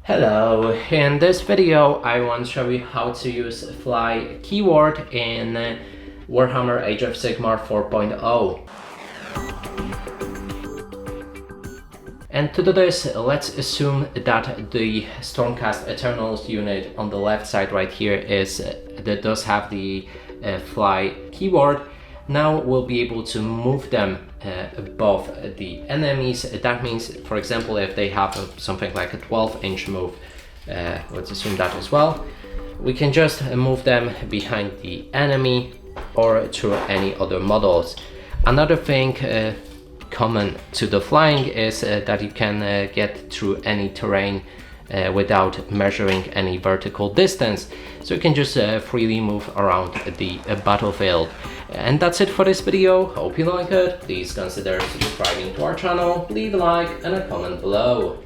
Hello, in this video I want to show you how to use fly keyword in Warhammer Age of Sigmar 4.0. And to do this, let's assume that the Stormcast Eternals unit on the left side right here that does have the fly keyword. Now we'll be able to move them above the enemies. That means, for example, if they have something like a 12-inch move, let's assume that as well, we can just move them behind the enemy or through any other models. Another thing common to the flying is that you can get through any terrain without measuring any vertical distance, so you can just freely move around the battlefield. And that's it for this video. Hope you like it. Please consider subscribing to our channel, leave a like and a comment below.